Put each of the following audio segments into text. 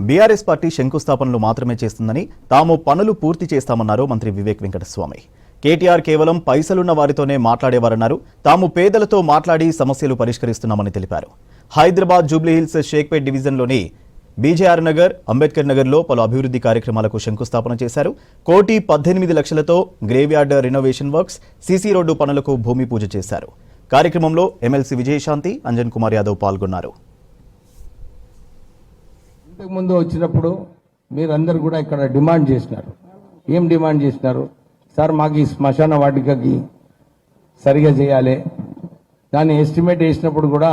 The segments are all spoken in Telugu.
బీఆర్ఎస్ పార్టీ శంకుస్థాపనలు మాత్రమే చేస్తుందని, తాము పనులు పూర్తి చేస్తామన్నారు మంత్రి వివేక్ వెంకటస్వామి. కేటీఆర్ కేవలం పైసలున్న వారితోనే మాట్లాడేవారన్నారు. తాము పేదలతో మాట్లాడి సమస్యలు పరిష్కరిస్తున్నామని తెలిపారు. హైదరాబాద్ జూబ్లీహిల్స్ షేక్పేట్ డివిజన్లోని బీజేఆర్ నగర్, అంబేద్కర్ నగర్లో పలు అభివృద్ధి కార్యక్రమాలకు శంకుస్థాపన చేశారు. 1,18,00,000తో graveyard renovation works, CC road పనులకు భూమి పూజ చేశారు. కార్యక్రమంలో ఎమ్మెల్సీ విజయశాంతి, అంజన్ కుమార్ యాదవ్ పాల్గొన్నారు. ఇంతకుముందు వచ్చినప్పుడు మీరందరూ కూడా ఇక్కడ డిమాండ్ చేసినారు. ఏం డిమాండ్ చేసినారు? సార్ మాకు ఈ శ్మశాన వాటికకి సరిగా చేయాలి. దాన్ని ఎస్టిమేట్ వేసినప్పుడు కూడా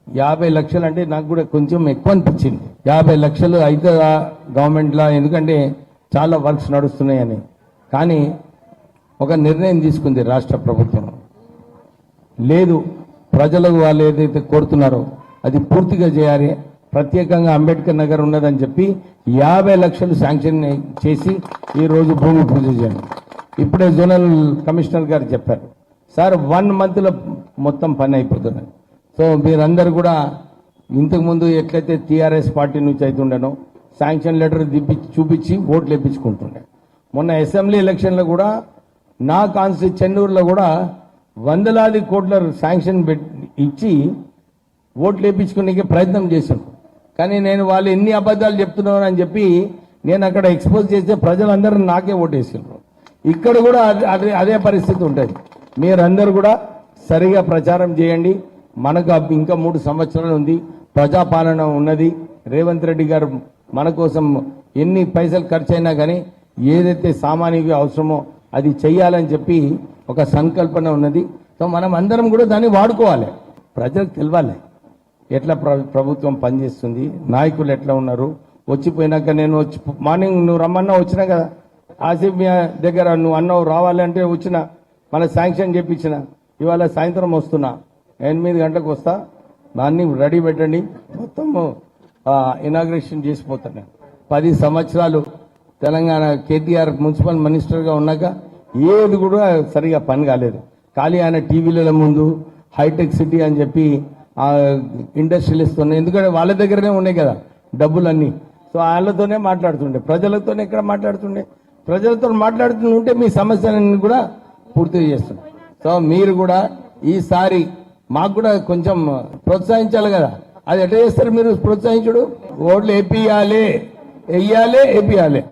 50 లక్షలు అంటే నాకు కూడా కొంచెం ఎక్కువ అనిపించింది. 50 లక్షలు అవుతుందా గవర్నమెంట్లో, ఎందుకంటే చాలా వర్క్స్ నడుస్తున్నాయని. కానీ ఒక నిర్ణయం తీసుకుంది రాష్ట్ర ప్రభుత్వం. లేదు, ప్రజలకు వాళ్ళు ఏదైతే కోరుతున్నారో అది పూర్తిగా చేయాలి. ప్రత్యేకంగా అంబేద్కర్ నగర్ ఉన్నదని చెప్పి 50 లక్షలు శాంక్షన్ చేసి ఈరోజు భూమి పూజ చేయండి. ఇప్పుడే జోనల్ కమిషనర్ గారు చెప్పారు, సార్ 1 మంత్లో మొత్తం పని అయిపోతుంది. సో మీరందరూ కూడా ఇంతకుముందు ఎట్లయితే టీఆర్ఎస్ పార్టీ నుంచి అవుతుండనో శాంక్షన్ లెటర్ చూపించి ఓట్లు వేయించుకుంటుండే. మొన్న అసెంబ్లీ ఎలక్షన్లో కూడా నా కాన్స్టిట్యూన్సీ చెన్నూరులో కూడా 100 కోట్ల శాంక్షన్ ఇచ్చి ఓట్లు వేయించుకునే ప్రయత్నం చేశాను. కానీ నేను వాళ్ళు ఎన్ని అబద్ధాలు చెప్తున్నారు అని చెప్పి నేను అక్కడ ఎక్స్పోజ్ చేస్తే ప్రజలందరూ నాకే ఓటేసారు. ఇక్కడ కూడా అదే పరిస్థితి ఉంటుంది. మీరందరూ కూడా సరిగా ప్రచారం చేయండి. మనకు ఇంకా 3 సంవత్సరాలు ఉంది, ప్రజాపాలన ఉన్నది. రేవంత్ రెడ్డి గారు మన కోసం ఎన్ని పైసలు ఖర్చు అయినా కానీ ఏదైతే సామాన్యుగా అవసరమో అది చెయ్యాలని చెప్పి ఒక సంకల్పన ఉన్నది. సో మనం అందరం కూడా దాన్ని వాడుకోవాలి. ప్రజలకు తెలవాలి ఎట్లా ప్రభుత్వం పనిచేస్తుంది, నాయకులు ఎట్లా ఉన్నారు. వచ్చిపోయినాక నేను వచ్చి మార్నింగ్ నువ్వు రమ్మన్నా వచ్చినా కదా, ఆసిఫ్ దగ్గర నువ్వు అన్నావు రావాలంటే వచ్చిన, మన శాంక్షన్ చేపించిన. ఇవాళ సాయంత్రం వస్తున్నా, 8 గంటలకు వస్తా. దాన్ని రెడీ పెట్టండి, మొత్తం ఇనాగ్రేషన్ చేసిపోతాను. 10 సంవత్సరాలు తెలంగాణ కేటీఆర్ మున్సిపల్ మినిస్టర్గా ఉన్నాక ఏది కూడా సరిగా పని కాలేదు. ఖాళీ ఆయన టీవీల ముందు హైటెక్ సిటీ అని చెప్పి ఇండస్ట్రియలిస్ట్ ఉన్నాయి, ఎందుకంటే వాళ్ళ దగ్గరనే ఉన్నాయి కదా డబ్బులన్నీ. సో వాళ్ళతోనే మాట్లాడుతుండే, ప్రజలతోనే ఎక్కడ మాట్లాడుతుండే. ప్రజలతో మాట్లాడుతుంటే మీ సమస్యలన్నీ కూడా పూర్తి చేస్తుండే. సో మీరు కూడా ఈసారి మాకు కూడా కొంచెం ప్రోత్సహించాలి కదా. అది ఎట్లా చేస్తారు మీరు ప్రోత్సహించుడు? ఓట్లు వేపియాలి, వేయాలి, వేపియాలి.